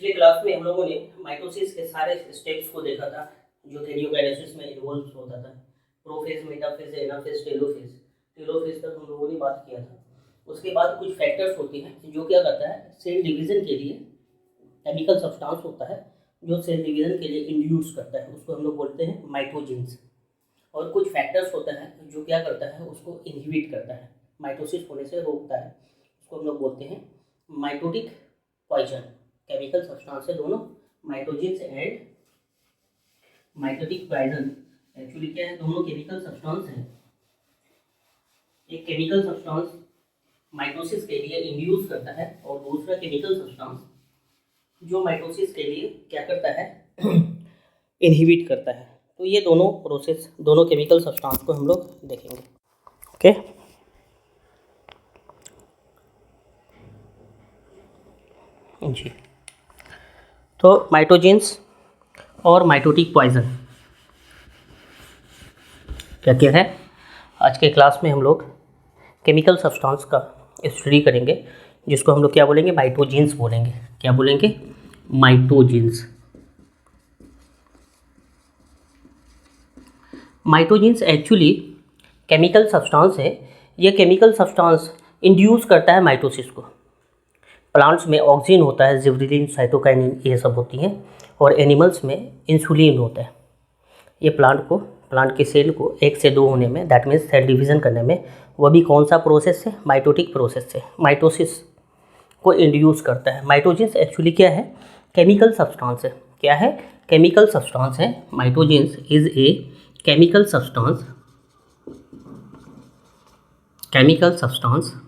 पिछले क्लास में हम लोगों ने माइटोसिस के सारे स्टेप्स को देखा था जो कैरियोकाइनेसिस में इन्वॉल्व होता था। Prophase, metaphase, anaphase, telophase. Telophase तक हम लोगों ने बात किया था। उसके बाद कुछ फैक्टर्स होते हैं जो क्या करता है, सेल डिवीजन के लिए केमिकल सब्सटेंस होता है जो सेल डिवीजन के लिए इंड्यूस करता है, उसको हम लोग बोलते हैं माइटोजिन्स। और कुछ फैक्टर्स होता है जो क्या करता है, उसको इनहिबिट करता है, माइटोसिस होने से रोकता है, उसको हम लोग बोलते हैं माइटोटिक पॉइजन। केमिकल सब्सटेंस है दोनों, माइटोजिन्स एंड माइटोटिक पॉइजन। एक्चुअली क्या है, दोनों केमिकल सब्सटेंस हैं। एक केमिकल सब्सटेंस माइटोसिस के लिए इंड्यूस करता है और दूसरा केमिकल सब्सटेंस जो माइटोसिस के लिए क्या करता है, इनहिबिट करता है। तो ये दोनों प्रोसेस, दोनों केमिकल सब्सटेंस को हम लोग देखेंगे। ओके, जी। तो माइटोजिन्स और माइटोटिक पॉइजन क्या क्या है, आज के क्लास में हम लोग केमिकल सब्सटेंस का स्टडी करेंगे, जिसको हम लोग क्या बोलेंगे, माइटोजिन्स बोलेंगे। क्या बोलेंगे, माइटोजिन्स। माइटोजिन्स एक्चुअली केमिकल सब्सटेंस है। ये केमिकल सब्सटेंस इंड्यूस करता है माइटोसिस को। प्लांट्स में ऑक्सीजन होता है, जिबरेलिन, साइटोकाइनिन, ये सब होती हैं। और एनिमल्स में इंसुलिन होता है। ये प्लांट के सेल को 1 से 2 होने में, दैट मीन्स सेल डिवीज़न करने में, वह भी कौन सा प्रोसेस है, माइटोटिक प्रोसेस से माइटोसिस को इंड्यूस करता है। माइटोजिन्स एक्चुअली क्या है, केमिकल सब्सटेंस है। क्या है, केमिकल सब्सटेंस है। Mitogens is a chemical substance, chemical substance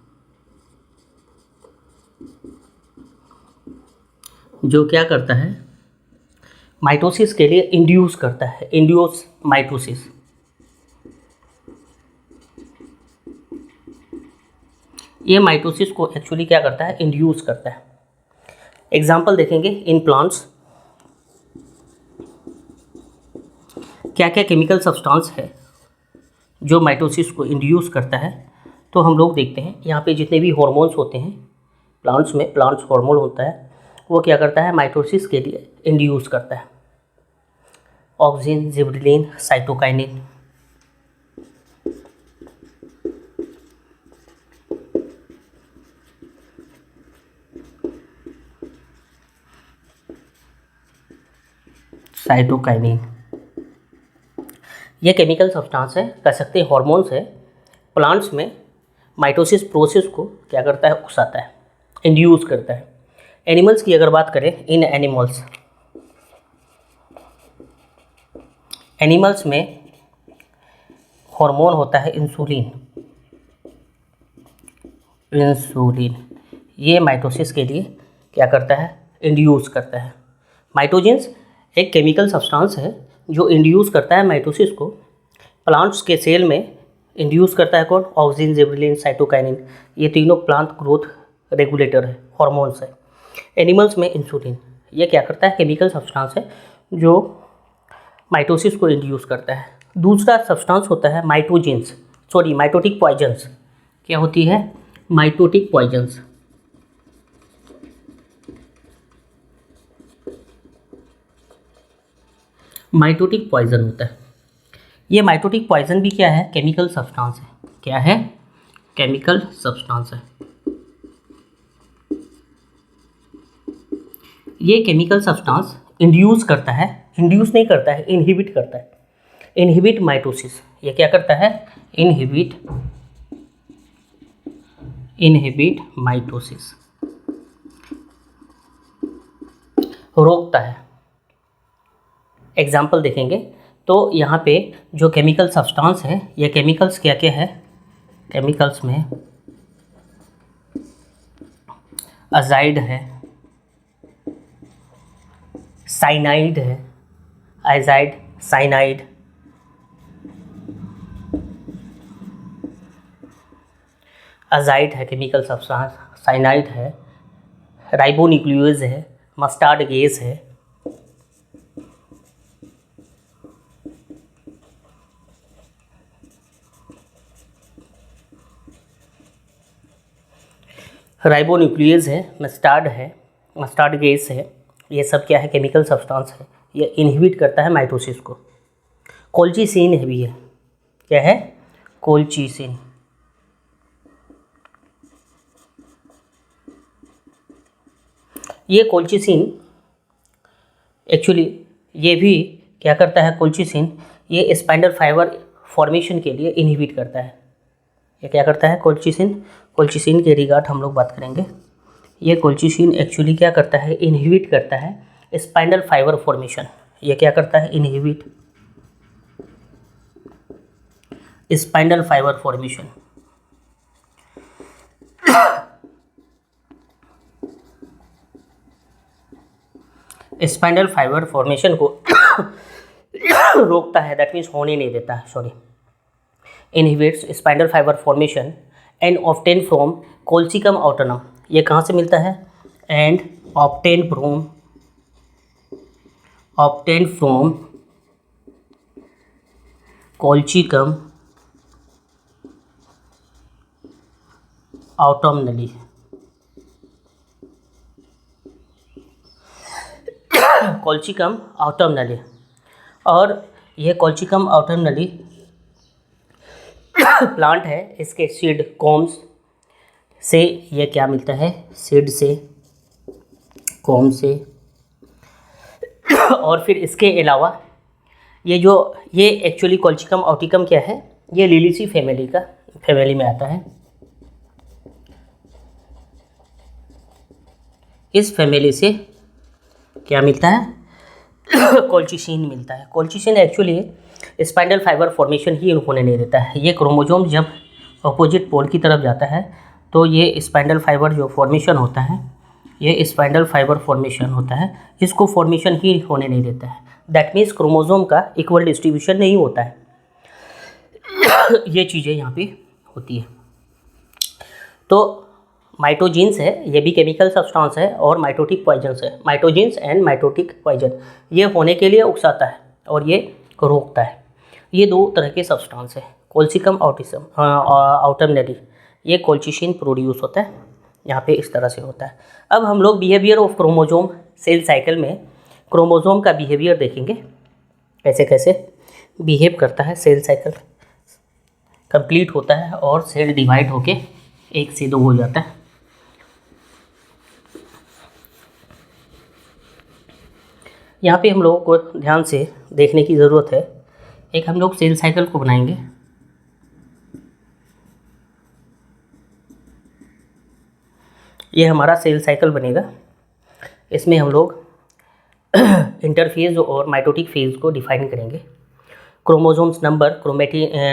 जो क्या करता है, माइटोसिस के लिए इंड्यूस करता है, इंड्यूस माइटोसिस। ये माइटोसिस को एक्चुअली क्या करता है, इंड्यूस करता है। एग्जाम्पल देखेंगे इन प्लांट्स, क्या क्या केमिकल सब्सटेंस है जो माइटोसिस को इंड्यूस करता है। तो हम लोग देखते हैं यहाँ पे जितने भी हार्मोन्स होते हैं प्लांट्स में, प्लांट्स हार्मोन होता है, वो क्या करता है, माइटोसिस के लिए इंड्यूस करता है। Oxygen, gibberellin, cytokinin. साइटोकाइनिन ये केमिकल सब्सटेंस है, कह सकते हैं हार्मोन्स है। प्लांट्स में माइटोसिस प्रोसेस को क्या करता है, उकसाता है, इंड्यूस करता है। एनिमल्स की अगर बात करें, इन एनिमल्स में हार्मोन होता है इंसुलिन। ये माइटोसिस के लिए क्या करता है, इंड्यूस करता है। माइटोजिन्स एक केमिकल सब्सटेंस है जो इंड्यूस करता है माइटोसिस को। प्लांट्स के सेल में इंड्यूस करता है कौन, ऑक्सीजन, जिबरेलिन, साइटोकाइनिन। ये तीनों प्लांट ग्रोथ रेगुलेटर है, हार्मोन्स है। एनिमल्स में इंसुलिन, ये क्या करता है, केमिकल सब्सटेंस है जो माइटोसिस को इंड्यूस करता है। दूसरा सब्सटेंस होता है माइटोटिक पॉइजन्स। क्या होती है, माइटोटिक पॉइजन्स। माइटोटिक पॉइजन होता है। ये माइटोटिक पॉइजन भी क्या है, केमिकल सब्सटेंस है। क्या है, केमिकल सब्सटेंस है। ये केमिकल सब्सटेंस इंड्यूस करता है, इंड्यूस नहीं करता है, इनहिबिट करता है, इनहिबिट माइटोसिस। ये क्या करता है, इनहिबिट माइटोसिस, रोकता है। एग्जाम्पल देखेंगे तो यहाँ पे जो केमिकल सब्सटेंस है, ये केमिकल्स क्या क्या है, केमिकल्स में अजाइड है, साइनाइड है, एजाइड, साइनाइड, अजाइड है केमिकल सब्सटेंस, साइनाइड है, राइबोन्यूक्लियोज है, मस्टर्ड गैस है, राइबोन्यूक्लियस है, मस्टर्ड गैस है, ये सब क्या है, केमिकल सब्सटेंस है, ये इनहिबिट करता है माइटोसिस को। कोल्चिसिन है भी, है क्या है, कोल्चिसिन। ये कोल्चिसिन एक्चुअली ये भी क्या करता है, कोल्चिसिन ये स्पाइंडल फाइबर फॉर्मेशन के लिए इनहिबिट करता है। ये क्या करता है, कोल्चिसिन। कोल्चिसिन के रिगार्ड हम लोग बात करेंगे। ये कोल्चिसिन एक्चुअली क्या करता है, इनहिबिट करता है स्पाइंडल फाइबर फॉर्मेशन। ये क्या करता है, inhibit spindle fibre formation. Spindle fibre formation को रोकता है, दैट मीन्स होने नहीं देता है, sorry, inhibits spindle fibre formation and obtain from colchicum autumnale. ये कहाँ से मिलता है, and obtain from colchicum autumnale. Colchicum autumnale, और यह कोल्चिकम ऑटोमनली प्लांट है, इसके सीड कॉम्स से ये क्या मिलता है, सीड से, कॉम से। और फिर इसके अलावा ये एक्चुअली कोल्चिकम ऑटिकम क्या है, ये लिलिसी फैमिली में आता है। इस फैमिली से क्या मिलता है, कोल्चिसिन मिलता है। Colchicine actually spindle fibre formation ही होने नहीं देता है। ये क्रोमोसोम जब अपोजिट पोल की तरफ जाता है तो ये स्पाइंडल फाइबर जो फॉर्मेशन होता है, ये स्पाइंडल फाइबर फॉर्मेशन होता है, इसको फॉर्मेशन ही होने नहीं देता है। दैट मीन्स क्रोमोसोम का इक्वल डिस्ट्रीब्यूशन नहीं होता है। ये चीज़ें यहाँ पे होती है। तो माइटोजिन्स है, ये भी केमिकल सब्सटेंस है, और माइटोटिक पॉइजन्स है। माइटोजिन्स एंड माइटोटिक पॉइजन, ये होने के लिए उकसाता है और ये रोकता है। ये दो तरह के सब्सटेंस है। कोल्चिकम ऑटोमनली, ये कोल्चिसिन प्रोड्यूस होता है, यहाँ पे इस तरह से होता है। अब हम लोग behaviour of chromosome cell cycle में क्रोमोसोम का बिहेवियर देखेंगे, कैसे कैसे बिहेव करता है। सेल साइकिल कंप्लीट होता है और सेल डिवाइड होके 1 से 2 हो जाता है। यहाँ पे हम लोगों को ध्यान से देखने की ज़रूरत है। एक हम लोग सेल साइकिल को बनाएंगे। ये हमारा सेल साइकिल बनेगा। इसमें हम लोग इंटरफेज और माइटोटिक फेज को डिफाइन करेंगे। Chromosomes number,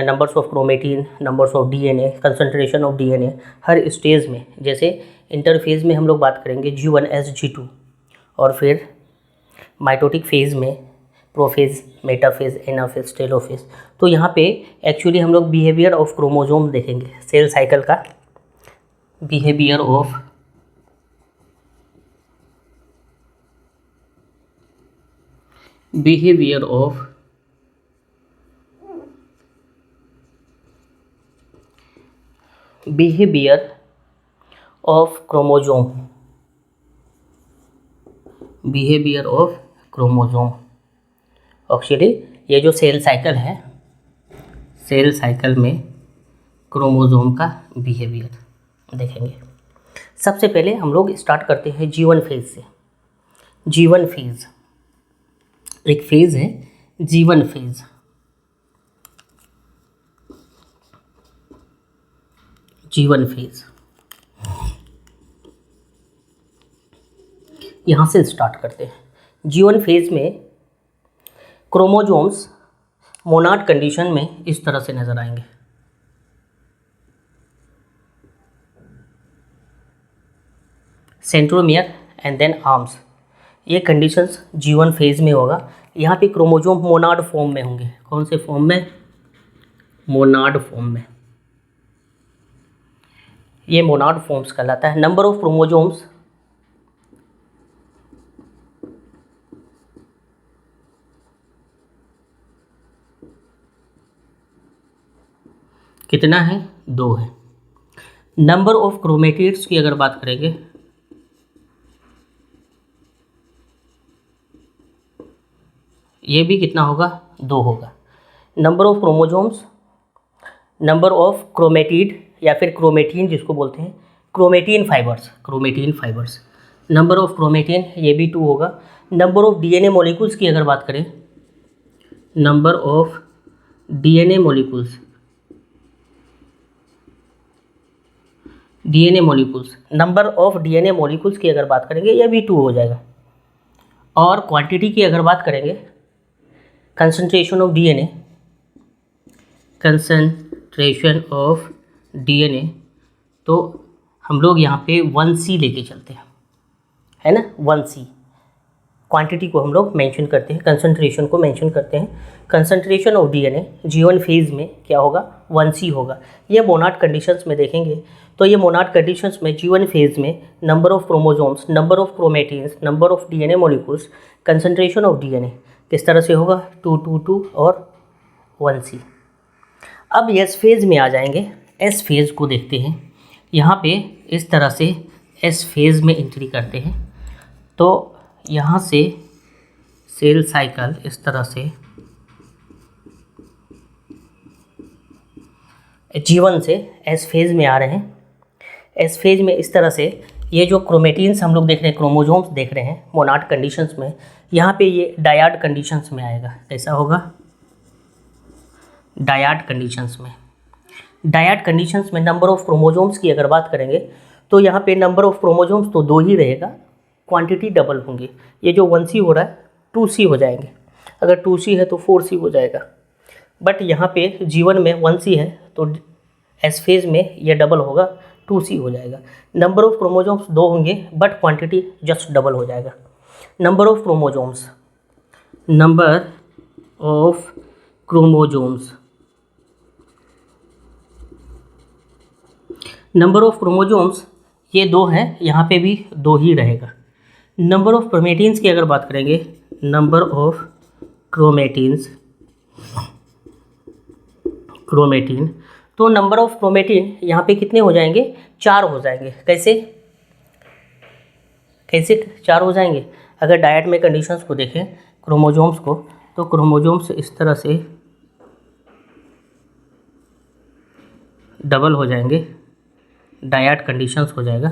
numbers of chromatin, numbers of DNA, concentration of DNA her stage में। जैसे इंटरफेज में हम लोग बात करेंगे G1 S G2, और फिर माइटोटिक फेज में प्रोफेज, मेटाफेज, एनाफेज, टेलोफेज। तो यहाँ पे एक्चुअली हम लोग बिहेवियर ऑफ क्रोमोसोम देखेंगे, सेल साइकिल का बिहेवियर ऑफ क्रोमोसोम। एक्चुअली ये जो सेल साइकिल है, सेल साइकिल में क्रोमोसोम का बिहेवियर देखेंगे। सबसे पहले हम लोग स्टार्ट करते हैं G1 फेज से। G1 फेज एक फेज है, G1 फेज। G1 फेज यहाँ से स्टार्ट करते हैं। G1 फेज में क्रोमोसोम्स मोनाड कंडीशन में इस तरह से नजर आएंगे। सेंट्रोमियर एंड देन आर्म्स, ये कंडीशंस G1 फेज में होगा। यहाँ पे क्रोमोसोम मोनाड फॉर्म में होंगे। कौन से फॉर्म में? मोनाड फॉर्म में। ये मोनाड फॉर्म्स कहलाता है। नंबर ऑफ क्रोमोसोम्स कितना है? 2 है। नंबर ऑफ क्रोमेटिड्स की अगर बात करेंगे ये भी कितना होगा, 2 होगा। Number of chromosomes, number of chromatid या फिर क्रोमेटिन जिसको बोलते हैं, chromatin fibres, number of chromatin ये भी 2 होगा। नंबर ऑफ डीएनए मॉलिक्यूल्स की अगर बात करें, number of DNA molecules, number of DNA molecules की अगर बात करेंगे ये भी 2 हो जाएगा। और क्वांटिटी की अगर बात करेंगे, कंसंट्रेशन ऑफ डीएनए, तो हम लोग यहाँ पे 1C लेके चलते हैं, है ना, 1C। क्वांटिटी को हम लोग मेंशन करते हैं, कंसंट्रेशन को मेंशन करते हैं। Concentration of DNA G1 phase में क्या होगा, 1C होगा। ये मोनाड कंडीशंस में देखेंगे तो ये मोनाड कंडीशंस में G1 फेज में number of chromosomes, number of chromatins, number of DNA molecules, concentration of DNA किस तरह से होगा, 2, 2, 2 और 1C। अब एस फेज़ में आ जाएंगे, एस फेज़ को देखते हैं। यहाँ पे इस तरह से एस फेज़ में एंट्री करते हैं तो यहाँ से सेल साइकिल इस तरह से G1 से एस फेज़ में आ रहे हैं। एस फेज़ में इस तरह से ये जो क्रोमेटिन्स हम लोग देख रहे हैं, क्रोमोजोम्स देख रहे हैं मोनाड कंडीशंस में, यहाँ पे ये डायड कंडीशंस में आएगा। कैसा होगा, डायड कंडीशंस में। डायड कंडीशंस में नंबर ऑफ क्रोमोजोम्स की अगर बात करेंगे तो यहाँ पे नंबर ऑफ क्रोमोजोम्स तो 2 ही रहेगा, क्वांटिटी डबल होंगी। ये जो 1C हो रहा है 2C हो जाएंगे, अगर 2C है तो 4C हो जाएगा। बट यहाँ पे G1 में 1C है तो एस फेज़ में ये डबल होगा, 2C हो जाएगा। नंबर ऑफ क्रोमोजोम्स 2 होंगे बट क्वांटिटी जस्ट डबल हो जाएगा। नंबर ऑफ क्रोमोजोम्स, ये 2 है, यहाँ पे भी 2 ही रहेगा। नंबर ऑफ क्रोमेटिन्स की अगर बात करेंगे, नंबर ऑफ क्रोमेटिन, तो नंबर ऑफ क्रोमेटिन यहाँ पे कितने हो जाएंगे, 4 हो जाएंगे। कैसे 4 हो जाएंगे, अगर डायड में कंडीशंस को देखें क्रोमोजोम्स को, तो क्रोमोजोम्स इस तरह से डबल हो जाएंगे, डायड कंडीशंस हो जाएगा।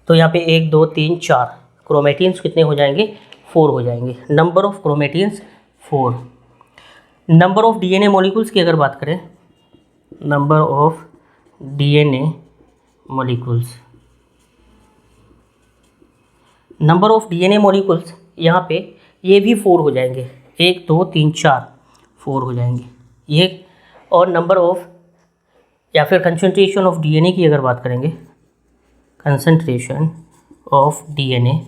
तो यहाँ पे 1, 2, 3, 4 क्रोमेटिन्स कितने हो जाएंगे, 4 हो जाएंगे। Number of chromatins 4। Number of DNA molecules की अगर बात करें, नंबर ऑफ डीएनए मॉलिक्यूल्स यहाँ पे ये भी 4 हो जाएंगे, 1, 2, 3, 4 4 हो जाएंगे ये। और नंबर ऑफ या फिर कंसंट्रेशन ऑफ डीएनए की अगर बात करेंगे, कंसंट्रेशन ऑफ डीएनए,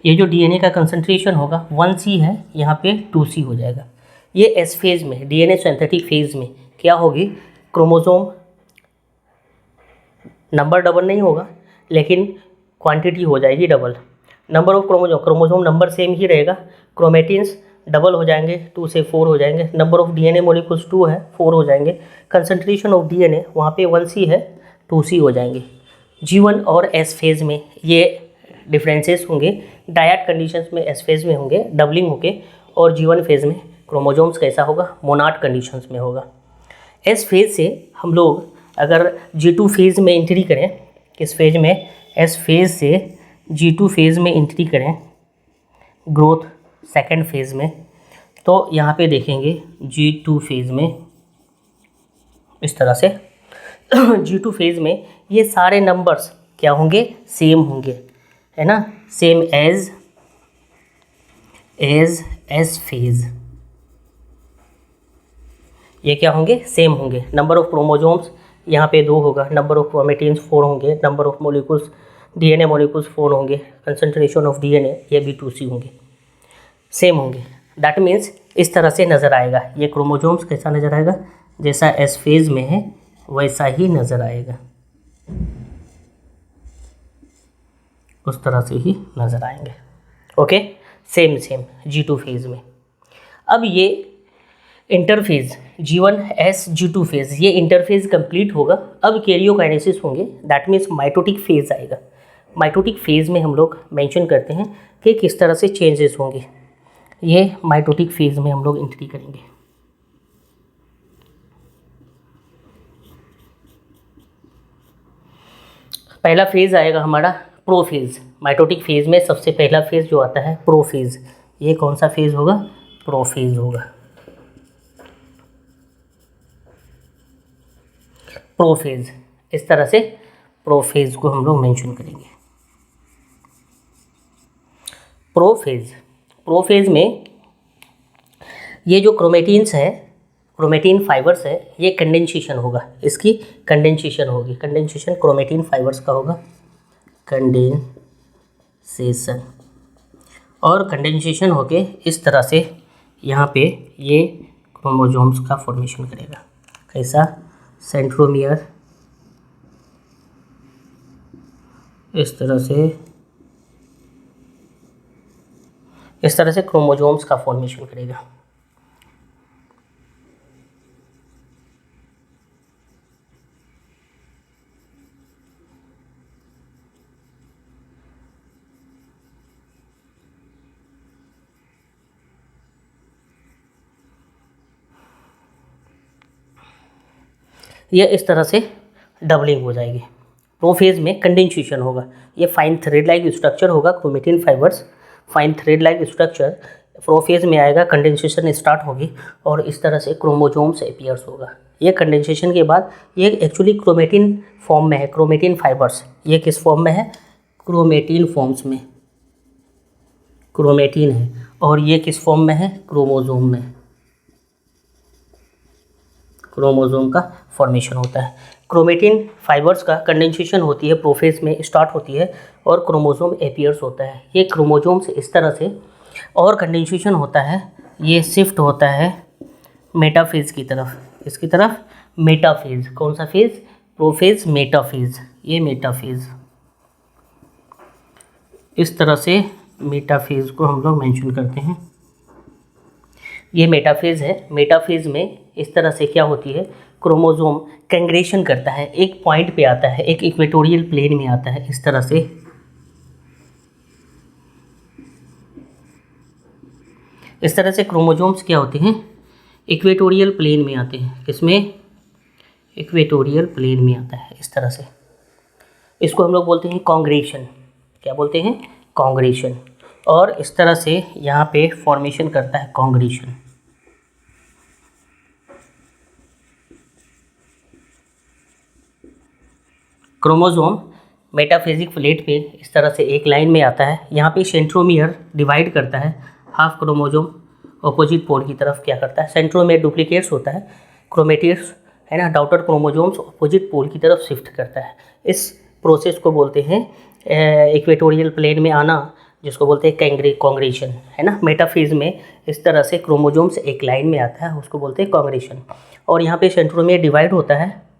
ये जो डीएनए का कंसंट्रेशन होगा 1C है, यहाँ पे 2C हो जाएगा। ये एस फेज़ में, डीएनए सिंथेटिक फेज़ में क्या होगी, क्रोमोसोम नंबर डबल नहीं होगा लेकिन क्वांटिटी हो जाएगी double. Number of chromosome number same ही रहेगा, क्रोमेटिन्स डबल हो जाएंगे, 2 से 4 हो जाएंगे। नंबर ऑफ डीएनए मॉलिक्यूल्स 2 है, 4 हो जाएंगे। कंसंट्रेशन ऑफ डीएनए वहाँ पे 1C है, 2C हो जाएंगे। G1 और एस फेज़ में ये डिफरेंसेस होंगे, डायड कंडीशंस में एस फेज़ में होंगे डबलिंग होके, और G1 फेज़ में क्रोमोजोम्स कैसा होगा, मोनाड कंडीशंस में होगा। एस फेज़ से हम लोग अगर G2 फेज़ में एंट्री करें, किस फेज़ में, एस फेज़ से G2 फेज़ में एंट्री करें, ग्रोथ सेकंड फेज़ में, तो यहाँ पे देखेंगे G2 फेज़ में इस तरह से G2 फेज़ में ये सारे नंबर्स क्या होंगे, सेम होंगे, है ना, सेम एज एस फेज़, ये क्या होंगे, सेम होंगे। नंबर ऑफ क्रोमोजोम्स यहाँ पे 2 होगा, नंबर ऑफ क्रोमेटिन्स 4 होंगे, number of molecules DNA molecules 4 होंगे, कंसंट्रेशन ऑफ डीएनए ये भी 2C होंगे, सेम होंगे। दैट मीन्स इस तरह से नज़र आएगा, ये क्रोमोजोम्स कैसा नज़र आएगा, जैसा एस फेज़ में है वैसा ही नज़र आएगा, उस तरह से ही नज़र आएंगे। ओके, सेम G2 फेज़ में। अब ये interphase G1 S G2 phase, ये इंटरफेज़ कंप्लीट होगा। अब कैरियोकाइनेसिस होंगे, दैट मीन्स माइटोटिक फेज़ आएगा। माइटोटिक फेज़ में हम लोग मेंशन करते हैं कि किस तरह से चेंजेस होंगे। ये माइटोटिक फेज में हम लोग एंट्री करेंगे। पहला फेज आएगा हमारा प्रोफेज। माइटोटिक फेज में सबसे पहला फेज जो आता है प्रोफेज। ये कौन सा फेज होगा? प्रोफेज होगा। प्रोफेज, इस तरह से प्रोफेज को हम लोग मेंशन करेंगे। प्रोफेज में ये जो क्रोमेटिन्स है, क्रोमेटिन फाइबर्स है, ये कंडेंसेशन होगा, इसकी कंडेंसेशन होगी। कंडेंसेशन क्रोमेटिन फाइबर्स का होगा, कंडेंसेशन। और कंडेंसेशन होके इस तरह से यहाँ पे ये क्रोमोसोम्स का फॉर्मेशन करेगा। कैसा? सेंट्रोमियर, इस तरह से क्रोमोसोम्स का फॉर्मेशन करेगा। यह इस तरह से डबलिंग हो जाएगी। प्रोफेज में कंडेंसेशन होगा। ये फाइन थ्रेड लाइक स्ट्रक्चर होगा, chromatin fibres fine thread like structure. Prophase में आएगा, कंडेंसेशन स्टार्ट होगी और इस तरह से क्रोमोसोम्स अपीयर्स होगा। ये कंडेंसेशन के बाद ये एक्चुअली क्रोमेटिन फॉर्म में है, क्रोमेटिन फाइबर्स। ये किस फॉर्म में है? क्रोमेटिन फॉर्म्स में, क्रोमेटिन है। और ये किस फॉर्म में है? क्रोमोसोम में, क्रोमोसोम का फॉर्मेशन होता है। क्रोमेटिन फाइबर्स का कंडेंसेशन होती है, प्रोफेज में स्टार्ट होती है और क्रोमोसोम अपीयर्स होता है। ये क्रोमोसोम्स इस तरह से, और कंडेंसेशन होता है, ये शिफ्ट होता है मेटाफेज की तरफ। इसकी तरफ मेटाफेज। कौन सा फेज? Prophase, metaphase. ये मेटाफेज, इस तरह से मेटाफेज को हम लोग मेंशन करते हैं। ये मेटाफेज है। मेटाफेज में इस तरह से क्या होती है, क्रोमोसोम कैंग्रेशन करता है, एक पॉइंट पे आता है, एक इक्वेटोरियल प्लेन में आता है। इस तरह से क्रोमोसोम्स क्या होते हैं? इक्वेटोरियल प्लेन में आते हैं। किसमें? इक्वेटोरियल प्लेन में आता है। इस तरह से इसको हम लोग बोलते हैं कॉन्ग्रेशन। क्या बोलते हैं? कॉन्ग्रेशन। और इस तरह से यहाँ पे फॉर्मेशन करता है कॉन्ग्रेशन। क्रोमोसोम मेटाफेजिक प्लेट पे इस तरह से एक लाइन में आता है। यहाँ पे सेंट्रोमियर डिवाइड करता है, हाफ क्रोमोसोम अपोजिट पोल की तरफ क्या करता है? सेंट्रोमियर डुप्लीकेट्स होता है, क्रोमेटिड्स है ना, डॉटर क्रोमोसोम्स अपोजिट पोल की तरफ शिफ्ट करता है। इस प्रोसेस को बोलते हैं इक्वेटोरियल प्लेन में आना, जिसको बोलते हैं कॉन्ग्रेशन, है ना। मेटाफेज में इस तरह से क्रोमोसोम्स एक लाइन में आता है, उसको बोलते हैं कॉन्ग्रेशन। और यहाँ पे सेंट्रोमियर डिवाइड होता है,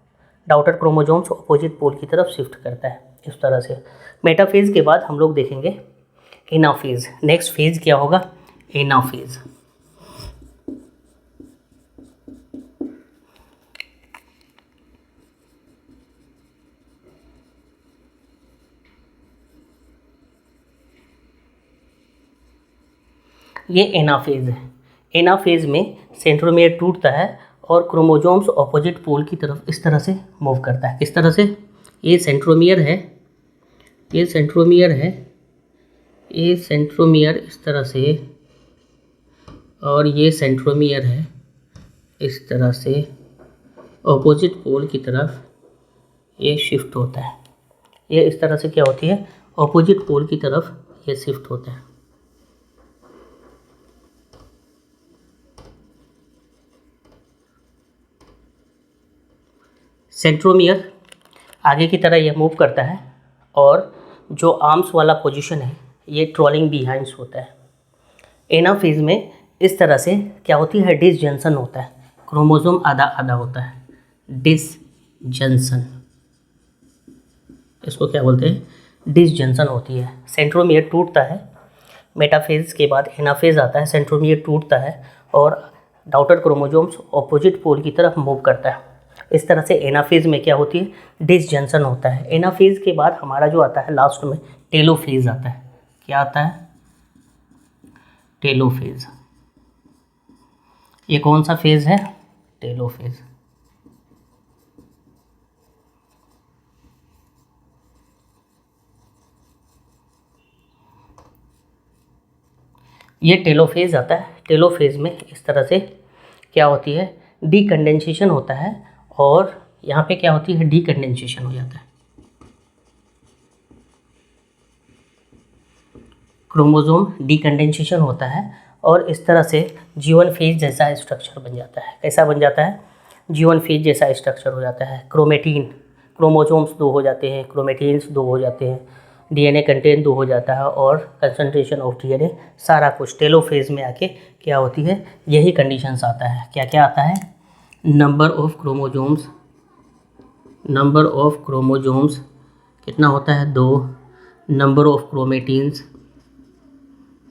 डॉटर क्रोमोसोम्स अपोजिट पोल की तरफ शिफ्ट करता है। इस तरह से मेटाफेज के बाद हम लोग देखेंगे एनाफेज। नेक्स्ट फेज क्या होगा? एनाफेज। ये एनाफेज है। एनाफेज में सेंट्रोमियर टूटता है और क्रोमोसोम्स अपोजिट पोल की तरफ इस तरह से मूव करता है। किस तरह से? ये सेंट्रोमियर है, ये सेंट्रोमियर है, ये सेंट्रोमियर इस तरह से, और ये सेंट्रोमियर है इस तरह से अपोजिट पोल की तरफ ये शिफ्ट होता है। ये इस तरह से क्या होती है? अपोजिट पोल की तरफ ये शिफ्ट होता है। सेंट्रोमियर आगे की तरह यह मूव करता है और जो आर्म्स वाला पोजीशन है ये ट्रॉलिंग बिहाइंड्स होता है। एनाफेज में इस तरह से क्या होती है? डिसजंक्शन होता है, क्रोमोसोम आधा आधा होता है, डिसजंक्शन। इसको क्या बोलते हैं? डिसजंक्शन होती है। सेंट्रोमियर टूटता है, मेटाफेज के बाद एनाफेज आता है, सेंट्रोमियर टूटता है और डॉटर क्रोमोसोम्स अपोजिट पोल की तरफ मूव करता है। इस तरह से एनाफेज में क्या होती है? डिसजंक्शन होता है। एनाफेज के बाद हमारा जो आता है लास्ट में टेलोफेज आता है। क्या आता है? टेलोफेज। ये कौन सा फेज है? टेलोफेज। ये टेलोफेज आता है। टेलोफेज में इस तरह से क्या होती है, डीकंडेंसेशन होता है, और यहाँ पे क्या होती है, डीकंडेंसेशन हो जाता है, क्रोमोसोम डीकंडेंसेशन होता है, और इस तरह से G1 फेज जैसा स्ट्रक्चर बन जाता है। कैसा बन जाता है? G1 फेज जैसा स्ट्रक्चर हो जाता है। क्रोमेटिन, क्रोमोसोम्स 2 हो जाते हैं, क्रोमेटिन्स 2 हो जाते हैं, DNA कंटेंट 2 हो जाता है, और कंसंट्रेशन ऑफ DNA सारा कुछ टेलोफेज में आके क्या होती है, यही कंडीशंस आता है। क्या क्या आता है? Number of chromosomes, number of chromosomes कितना होता है? 2। Number of chromatins,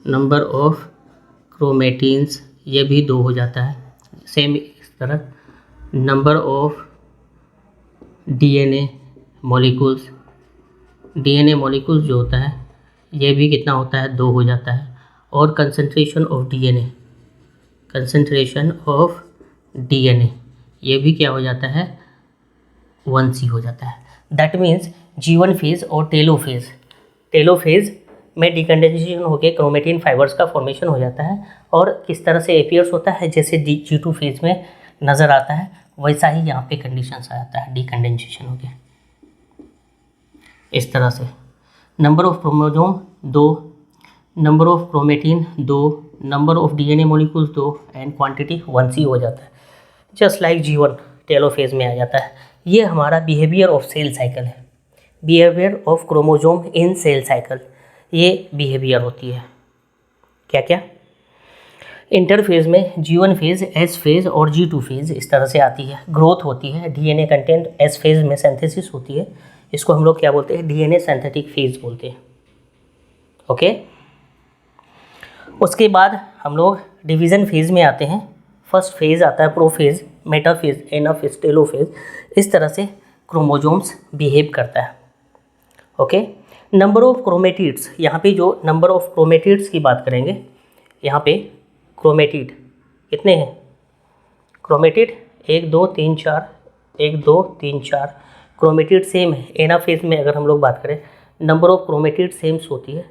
number of chromatins ये भी 2 हो जाता है। सेम इस तरह number of DNA molecules, DNA molecules जो होता है ये भी कितना होता है? 2 हो जाता है। और concentration of DNA, concentration of DNA ये भी क्या हो जाता है? 1C हो जाता है। दैट मीन्स G1 फेज और टेलोफेज, टेलोफेज में डिकंडेंसेशन होकर क्रोमेटिन फाइबर्स का फॉर्मेशन हो जाता है, और किस तरह से एपियर्स होता है, जैसे G2 फेज में नज़र आता है वैसा ही यहाँ पे कंडीशंस आ जाता है, डिकंडेंसेशन हो गया इस तरह से। Number of chromosome 2, number of chromatin 2, number of DNA molecules 2, and quantity 1C हो जाता है, जस्ट लाइक G1 टेलोफेज में आ जाता है। ये हमारा बिहेवियर ऑफ सेल साइकिल है, behaviour of chromosome in cell cycle, ये बिहेवियर होती है। क्या क्या? इंटरफेज में G1 फेज, S फेज और G2 फेज इस तरह से आती है। ग्रोथ होती है, DNA कंटेंट S फेज में सिंथेसिस होती है, इसको हम लोग क्या बोलते हैं? DNA सिंथेटिक फेज बोलते हैं। ओके, उसके बाद हम लोग डिवीज़न फेज में आते हैं। फर्स्ट फेज आता है प्रोफेज, मेटाफेज, एनाफेज, टेलोफेज। इस तरह से क्रोमोसोम्स बिहेव करता है। ओके, नंबर ऑफ क्रोमेटिड्स, यहाँ पे जो नंबर ऑफ क्रोमेटिड्स की बात करेंगे, यहाँ पे क्रोमेटिड कितने हैं? क्रोमेटिड 1 2 3 4, 1 2 3 4 क्रोमेटिड सेम है। एनाफेज में अगर हम लोग बात करें, नंबर ऑफ क्रोमेटिड सेम्स होती है,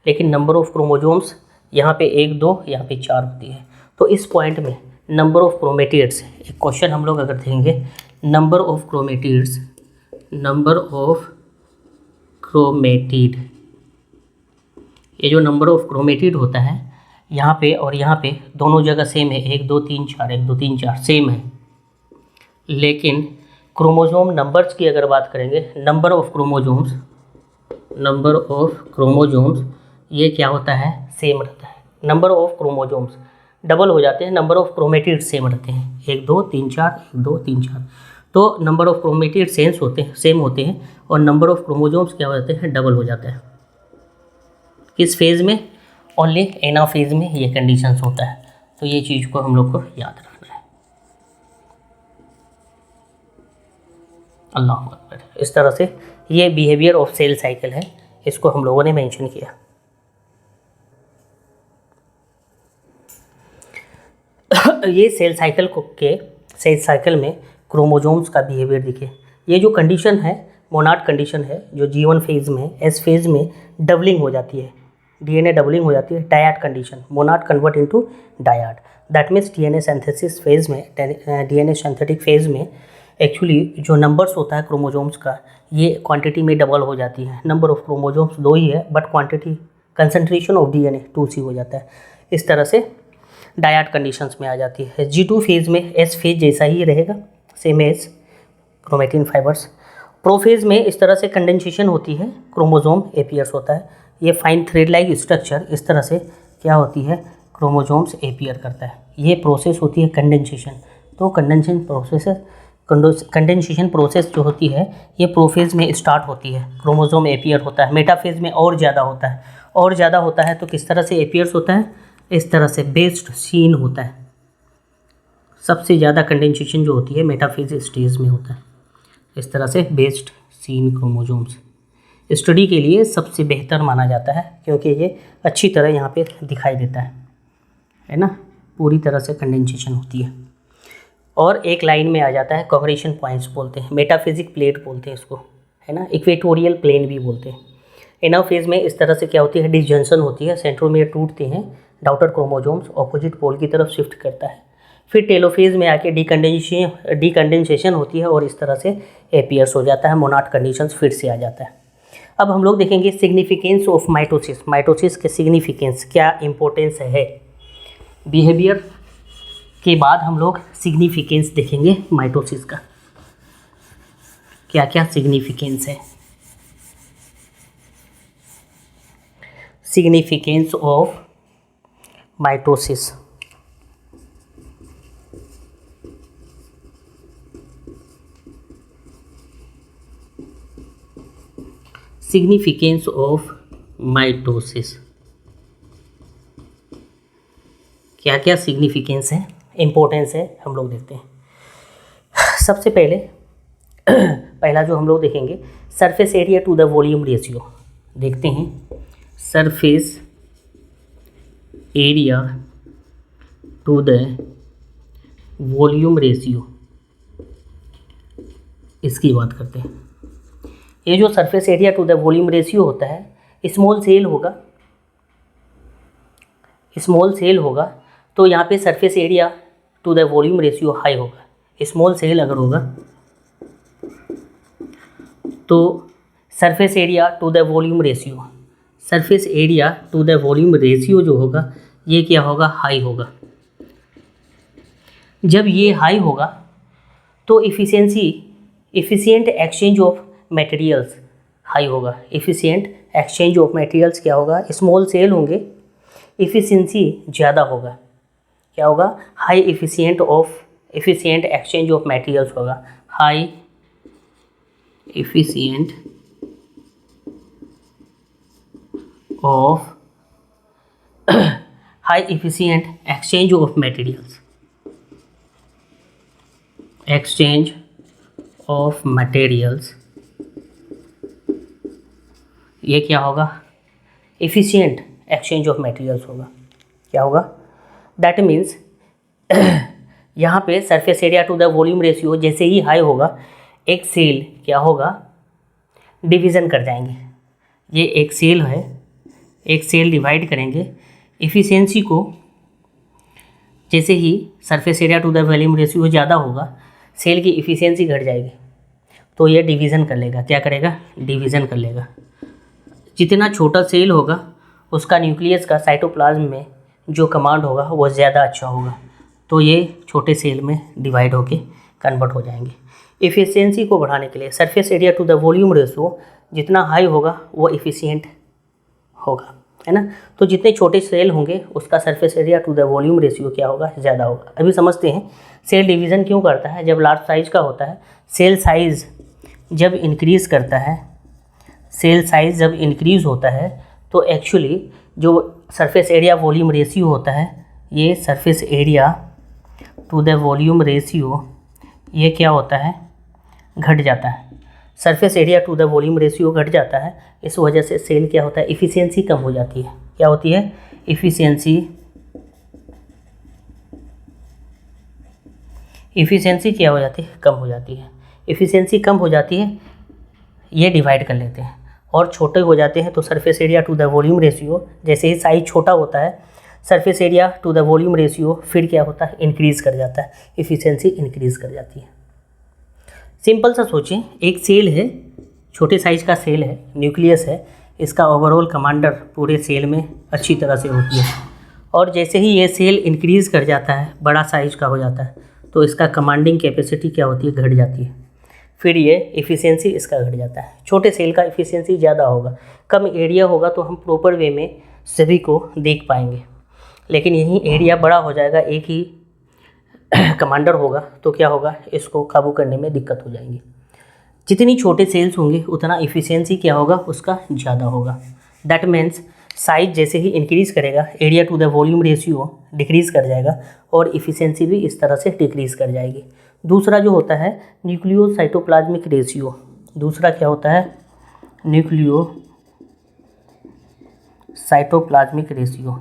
लेकिन नंबर ऑफ क्रोमोसोम्स यहाँ पे 1 2, यहाँ पे 4 होती है। तो इस पॉइंट में नंबर ऑफ क्रोमेटिड्स, एक क्वेश्चन हम लोग अगर देंगे, number of chromatids, number of chromatid, ये जो नंबर ऑफ क्रोमेटिड होता है यहाँ पे और यहाँ पे दोनों जगह सेम है, 1 2 3 4, 1 2 3 4 सेम है। लेकिन क्रोमोसोम नंबर्स की अगर बात करेंगे, number of chromosomes, number of chromosomes ये क्या होता है? सेम रहता है। नंबर ऑफ क्रोमोसोम्स डबल हो जाते हैं, नंबर ऑफ क्रोमेटिड सेम रहते हैं, 1 2 3 4, 1 2 3 4। तो नंबर ऑफ क्रोमेटिड सेम होते हैं, और नंबर ऑफ क्रोमोसोम्स क्या हो जाते हैं? डबल हो जाता है। किस फेज़ में? ओनली एनाफेज में ये कंडीशंस होता है। तो ये चीज़ को हम लोग को याद रखना है। अल्लाह अकबर। इस तरह से ये बिहेवियर ऑफ सेल साइकिल है, इसको हम लोगों ने मेंशन किया। ये सेल साइकिल में क्रोमोसोम्स का बिहेवियर दिखे। ये जो कंडीशन है मोनाड कंडीशन है, जो G1 फेज में, S फेज में डबलिंग हो जाती है, DNA डबलिंग हो जाती है, dyad condition, monad convert into dyad. That means DNA synthesis phase में, DNA सिंथेटिक फेज में एक्चुअली जो नंबर्स होता है क्रोमोसोम्स का, ये क्वांटिटी में डबल हो जाती है। नंबर ऑफ क्रोमोसोम्स 2 ही है, but quantity, concentration of DNA 2C हो जाता है। इस तरह से डायड कंडीशंस में आ जाती है। G2 फेज में S फेज जैसा ही रहेगा, same as chromatin fibres. Prophase में इस तरह से कंडेंसेशन होती है, क्रोमोसोम एपियर्स होता है। ये फाइन थ्रेड लाइक स्ट्रक्चर इस तरह से क्या होती है? क्रोमोसोम्स एपियर करता है। ये प्रोसेस होती है कंडेंसेशन। तो कंडेंसेशन प्रोसेस जो होती है ये प्रोफेज में स्टार्ट होती है, क्रोमोसोम एपियर होता है। मेटाफेज में और ज़्यादा होता है, और ज़्यादा होता है तो किस तरह से एपियर्स होता है? इस तरह से बेस्ड सीन होता है। सबसे ज़्यादा कंडेंसेशन जो होती है मेटाफेज स्टेज में होता है। इस तरह से बेस्ड सीन क्रोमोसोम्स स्टडी के लिए सबसे बेहतर माना जाता है, क्योंकि ये अच्छी तरह यहाँ पे दिखाई देता है ना। पूरी तरह से कंडेंसेशन होती है और एक लाइन में आ जाता है। कोहेरेशन पॉइंट्स बोलते हैं, मेटाफिजिक प्लेट बोलते हैं इसको, है ना, इक्वेटोरियल प्लेन भी बोलते हैं। एनाफेज में इस तरह से क्या होती है, डिसजंक्शन होती है, सेंट्रोमियर टूटते हैं, डॉटर क्रोमोसोम्स ऑपोजिट पोल की तरफ शिफ्ट करता है। फिर टेलोफेज में आके डीकंडेंसेशन होती है और इस तरह से एपियर्स हो जाता है, मोनाड कंडीशंस फिर से आ जाता है। अब हम लोग देखेंगे सिग्निफिकेंस ऑफ माइटोसिस। माइटोसिस के सिग्निफिकेंस, क्या इंपॉर्टेंस है। बिहेवियर के बाद हम लोग सिग्निफिकेंस देखेंगे माइटोसिस का, क्या क्या सिग्निफिकेंस है। Significance of mitosis. Significance of mitosis, क्या क्या सिग्निफिकेंस है, इंपॉर्टेंस है, हम लोग देखते हैं। सबसे पहले पहला जो हम लोग देखेंगे, surface area to the volume ratio. देखते हैं surface area to the volume ratio, इसकी बात करते हैं। ये जो surface area to the volume ratio होता है, स्मॉल सेल होगा तो यहाँ पे surface area to the volume ratio high होगा। स्मॉल सेल अगर होगा तो surface area to the volume ratio जो होगा ये क्या होगा, हाई होगा। जब ये हाई होगा तो efficient exchange of materials high होगा। इफ़िशिएंट एक्सचेंज ऑफ मटेरियल्स क्या होगा, स्मॉल सेल होंगे, इफ़िशिएंसी ज़्यादा होगा। क्या होगा, high efficient exchange of materials होगा। High efficient exchange of materials, ये क्या होगा, इफ़िशिएंट एक्सचेंज ऑफ मटेरियल्स होगा। क्या होगा, दैट मीन्स यहाँ पे surface area to the volume ratio जैसे ही हाई होगा, एक सेल क्या होगा, डिवीज़न कर जाएंगे। ये एक सेल है, एक सेल डिवाइड करेंगे। इफ़िशियंसी को जैसे ही surface area to the volume ratio ज़्यादा होगा, सेल की इफ़िशियंसी घट जाएगी, तो ये डिवीज़न कर लेगा। क्या करेगा, डिवीज़न कर लेगा। जितना छोटा सेल होगा उसका न्यूक्लियस का साइटोप्लाज्म में जो कमांड होगा वो ज़्यादा अच्छा होगा, तो ये छोटे सेल में डिवाइड होके कन्वर्ट हो जाएंगे। इफ़िशियंसी को बढ़ाने के लिए surface area to the volume ratio जितना हाई होगा वो इफ़िशिएंट होगा, है ना। तो जितने छोटे सेल होंगे उसका surface area to the volume ratio क्या होगा, ज़्यादा होगा। अभी समझते हैं सेल डिवीज़न क्यों करता है। जब लार्ज साइज़ का होता है, सेल साइज़ जब इंक्रीज़ करता है, सेल साइज़ जब इंक्रीज़ होता है तो एक्चुअली जो सरफेस एरिया वॉल्यूम रेशियो होता है, ये surface area to the volume ratio ये क्या होता है, घट जाता है। Surface area to the volume ratio घट जाता है, इस वजह से सेल क्या होता है, इफ़िशियंसी कम हो जाती है। क्या होती है, इफ़िशियंसी क्या हो जाती है, कम हो जाती है। इफ़िशियंसी कम हो जाती है, ये डिवाइड कर लेते हैं और छोटे हो जाते हैं, तो surface area to the volume ratio जैसे ही साइज छोटा होता है, surface area to the volume ratio फिर क्या होता है, इंक्रीज़ कर जाता है, इफ़िशियंसी इंक्रीज़ कर जाती है। सिंपल सा सोचें, एक सेल है, छोटे साइज का सेल है, न्यूक्लियस है, इसका ओवरऑल कमांडर पूरे सेल में अच्छी तरह से होती है, और जैसे ही ये सेल इंक्रीज़ कर जाता है, बड़ा साइज का हो जाता है, तो इसका कमांडिंग कैपेसिटी क्या होती है, घट जाती है। फिर ये इफ़िशियंसी इसका घट जाता है। छोटे सेल का इफ़िशियंसी ज़्यादा होगा, कम एरिया होगा तो हम प्रॉपर वे में सभी को देख पाएंगे, लेकिन यही एरिया बड़ा हो जाएगा, एक ही कमांडर होगा, तो क्या होगा, इसको काबू करने में दिक्कत हो जाएगी। जितनी छोटे सेल्स होंगे उतना इफ़िशियंसी क्या होगा, उसका ज़्यादा होगा। दैट मीन्स साइज जैसे ही इंक्रीज़ करेगा, area to the volume ratio decrease कर जाएगा और इफ़िशियंसी भी इस तरह से डिक्रीज़ कर जाएगी। दूसरा जो होता है न्यूक्लियोसाइटोप्लाज्मिक रेशियो, दूसरा क्या होता है, न्यूक्लियोसाइटोप्लाज्मिक रेशियो।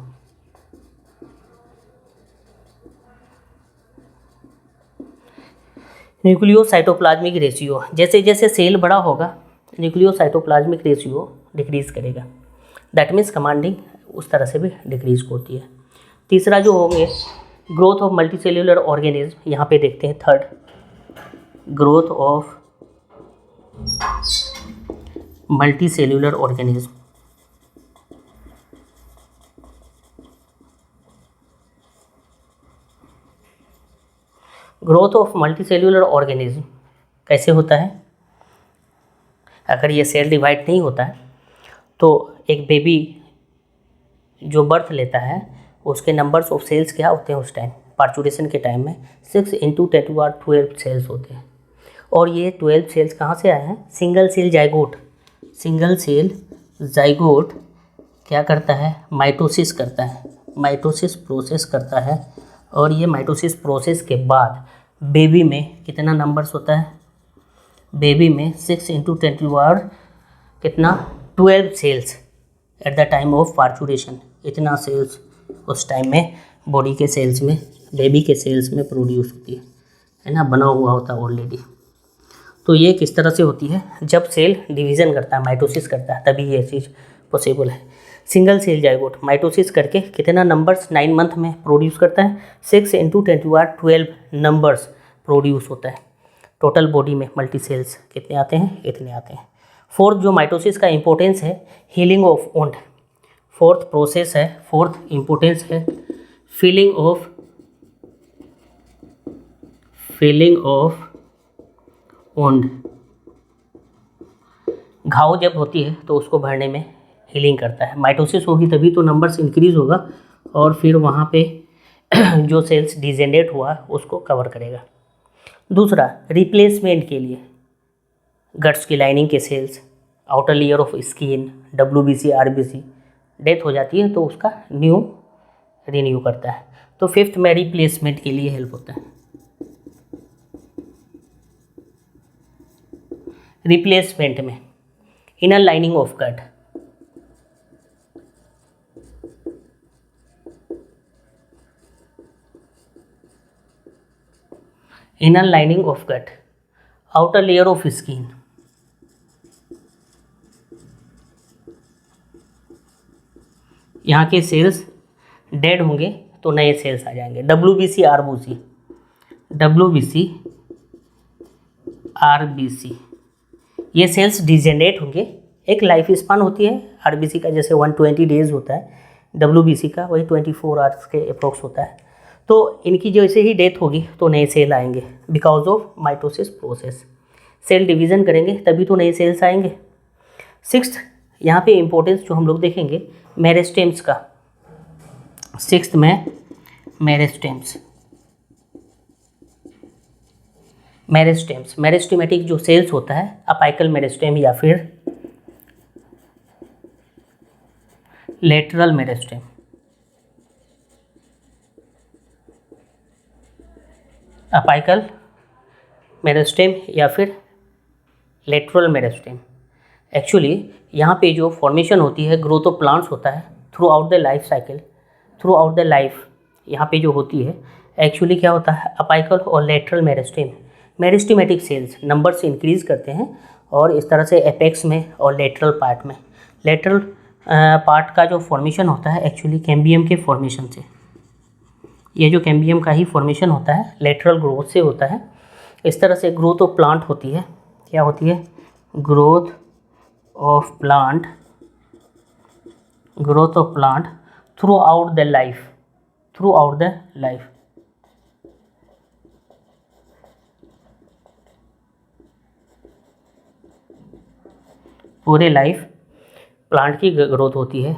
न्यूक्लियोसाइटोप्लाज्मिक रेशियो, जैसे जैसे सेल बड़ा होगा न्यूक्लियोसाइटोप्लाज्मिक रेशियो डिक्रीज करेगा, दैट मीन्स कमांडिंग उस तरह से भी डिक्रीज होती है। तीसरा जो होंगे ग्रोथ ऑफ मल्टीसेल्यूलर ऑर्गेनिज्म, यहाँ पे देखते हैं third, growth of multicellular organism. Growth of multicellular organism कैसे होता है? अगर ये सेल डिवाइड नहीं होता है तो एक बेबी जो बर्थ लेता है उसके नंबर्स ऑफ सेल्स क्या होते हैं उस टाइम, पार्चुरेशन के टाइम में 6 × 10⁻12 सेल्स होते हैं। और ये 12 सेल्स कहाँ से आए हैं? Single cell zygote. Single cell zygote क्या करता है? माइटोसिस करता है, माइटोसिस प्रोसेस करता है। और ये माइटोसिस प्रोसेस के बाद बेबी में कितना नंबर्स होता है? बेबी में 6 × 10⁻12 कितना 12 cells at the time of parturition. इतना सेल्स उस टाइम में बॉडी के सेल्स में, बेबी के सेल्स में प्रोड्यूस होती है ना, बना हुआ होता है ऑलरेडी। तो ये किस तरह से होती है? जब सेल डिवीज़न करता है, माइटोसिस करता है, तभी ये चीज़ पॉसिबल है। सिंगल सेल जाइगोट माइटोसिस करके कितना नंबर्स 9 मंथ में प्रोड्यूस करता है? 6 × 10⁻12 नंबर्स प्रोड्यूस होता है। टोटल बॉडी में मल्टी सेल्स कितने आते हैं? इतने आते हैं। फोर्थ जो माइटोसिस का इंपॉर्टेंस है, healing of wound. Fourth process है, फोर्थ इंपॉर्टेंस है फीलिंग ऑफ वुंड। घाव जब होती है तो उसको भरने में हीलिंग करता है। माइटोसिस होगी तभी तो नंबर्स इंक्रीज होगा और फिर वहाँ पे जो सेल्स डिजेनरेट हुआ उसको कवर करेगा। दूसरा रिप्लेसमेंट के लिए गट्स की लाइनिंग के cells, outer layer of skin, WBC RBC death हो जाती है तो उसका न्यू रिन्यू करता है। तो फिफ्थ में रिप्लेसमेंट के लिए हेल्प होता है। रिप्लेसमेंट में inner lining of gut, inner lining of gut, outer layer of skin, यहाँ के सेल्स डेड होंगे तो नए सेल्स आ जाएंगे। WBC RBC ये सेल्स डिजेनरेट होंगे। एक लाइफ स्पान होती है RBC का, जैसे 120 डेज होता है, WBC का वही 24 आवर्स के अप्रोक्स होता है। तो इनकी जैसे ही डेथ होगी तो नए सेल आएंगे because of mitosis process. Cell division करेंगे तभी तो नए सेल्स आएंगे। सिक्स्थ यहाँ पे इम्पोर्टेंस जो हम लोग देखेंगे मेरिस्टेम्स का। सिक्स्थ में मेरिस्टेमेटिक जो सेल्स होता है, अपाइकल मेरिस्टेम या फिर लेटरल मेरिस्टेम। अपाइकल मेरिस्टेम या फिर लेटरल मेरिस्टेम। एक्चुअली यहाँ पे जो फॉर्मेशन होती है, ग्रोथ ऑफ प्लांट्स होता है through out the life cycle, through out the life यहाँ पे जो होती है एक्चुअली क्या होता है, अपाइकल और lateral meristem. Meristematic cells number से इंक्रीज करते हैं और इस तरह से एपेक्स में और लेटरल पार्ट में। लेटरल पार्ट का जो फॉर्मेशन होता है एक्चुअली कैम्बियम के फॉर्मेशन से, ये जो कैम्बियम का ही फॉर्मेशन होता है लेटरल ग्रोथ से होता है। इस तरह से ग्रोथ ऑफ प्लांट होती है। क्या होती है? Growth of plant through out the life. पूरे लाइफ प्लांट की ग्रोथ होती है।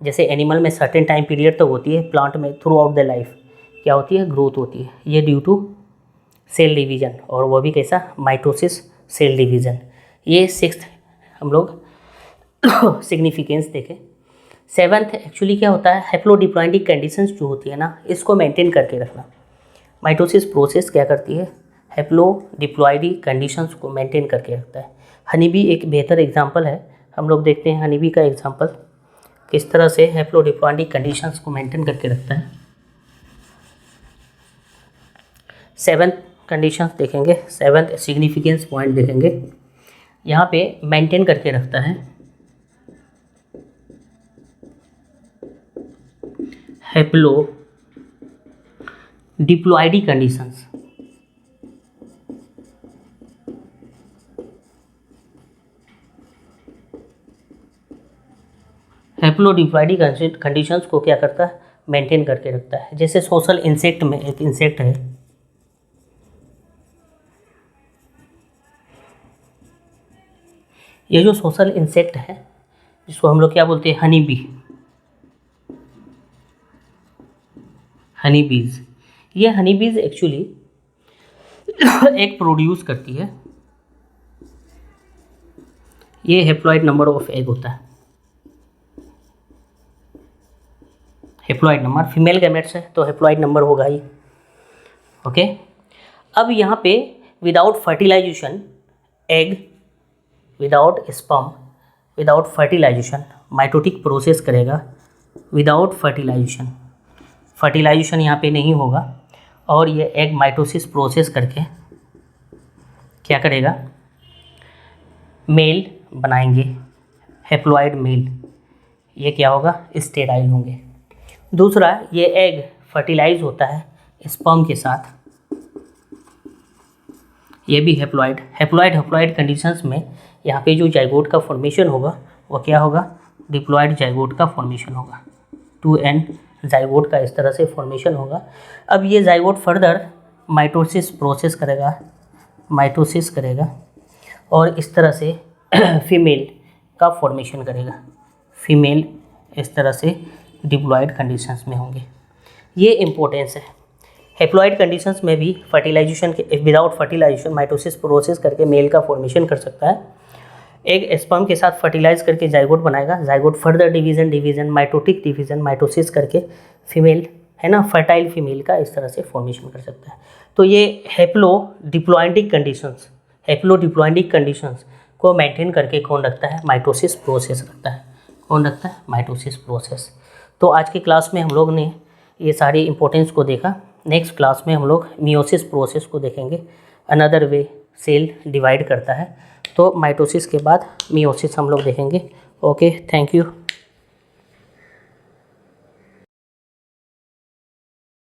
जैसे एनिमल में सर्टेन टाइम पीरियड तक होती है, प्लांट में थ्रू आउट द लाइफ क्या होती है? ग्रोथ होती है। ये ड्यू टू सेल डिवीज़न, और वो भी कैसा? Mitosis cell division. ये सिक्स्थ हम लोग सिग्निफिकेंस देखें। सेवन्थ एक्चुअली क्या होता है, हैप्लोडिप्लॉइडिक कंडीशंस जो होती है ना, इसको मेंटेन करके रखना। माइटोसिस प्रोसेस क्या करती है? हैप्लोडिप्लॉइडिक कंडीशंस को मेंटेन करके रखता है। हनीबी एक बेहतर एग्जांपल है। हम लोग देखते हैं हनीबी का एग्जांपल किस तरह से हैप्लोडिप्लॉइडिक कंडीशंस को मेंटेन करके रखता है। सेवन्थ कंडीशंस देखेंगे, 7th सिग्निफिकेंस पॉइंट देखेंगे। यहाँ पे मेंटेन करके रखता है haplo diploidy conditions. Haplo diploidy conditions को क्या करता है, मेंटेन करके रखता है। जैसे सोशल इंसेक्ट में एक इंसेक्ट है, ये जो सोशल इंसेक्ट है जिसको हम लोग क्या बोलते हैं, हनी बी, हनी बीज। ये हनी बीज एक्चुअली एक प्रोड्यूस करती है, ये हैप्लॉइड नंबर ऑफ एग होता है, हैप्लॉइड नंबर। फीमेल गैमेट्स है तो हैप्लॉइड नंबर होगा ही। ओके, अब यहाँ पे without fertilisation egg, without sperm, without fertilisation mitotic process करेगा, विदाउट फर्टिलाइजेशन, फर्टिलाइजेशन यहाँ पे नहीं होगा, और ये एग माइटोसिस प्रोसेस करके क्या करेगा, मेल बनाएंगे, हैप्लॉइड मेल। ये क्या होगा, स्टेराइल होंगे। दूसरा, ये एग फर्टिलाइज होता है स्पर्म के साथ, ये भी हैप्लॉइड कंडीशंस में यहाँ पे जो जाइगोट का फॉर्मेशन होगा वो क्या होगा, डिप्लॉयड जाइगोट का फॉर्मेशन होगा, 2n जाइगोट का इस तरह से फॉर्मेशन होगा। अब ये जाइगोट फर्दर माइटोसिस प्रोसेस करेगा और इस तरह से फीमेल का फॉर्मेशन करेगा, फीमेल इस तरह से डिप्लॉयड कंडीशंस में होंगे। ये इम्पोर्टेंस है। हैप्लॉइड कंडीशंस में भी फर्टिलाइजेशन के, विदाउट फर्टिलाइजेशन माइटोसिस प्रोसेस करके मेल का फॉर्मेशन कर सकता है। एक स्पर्म के साथ फर्टिलाइज करके जाइगोट बनाएगा, zygote further division mitotic division mitosis करके फीमेल है ना, फर्टाइल फीमेल का इस तरह से फॉर्मेशन कर सकता है। तो ये हैप्लो डिप्लॉयडिक कंडीशंस को मेंटेन करके कौन रखता है, माइटोसिस प्रोसेस रखता है। कौन रखता है, माइटोसिस प्रोसेस। तो आज की क्लास में हम लोग ने ये सारी इंपॉर्टेंस को देखा। नेक्स्ट क्लास में हम लोग मियोसिस प्रोसेस को देखेंगे, अनदर वे सेल डिवाइड करता है। तो माइटोसिस के बाद मियोसिस हम लोग देखेंगे। Okay, thank you.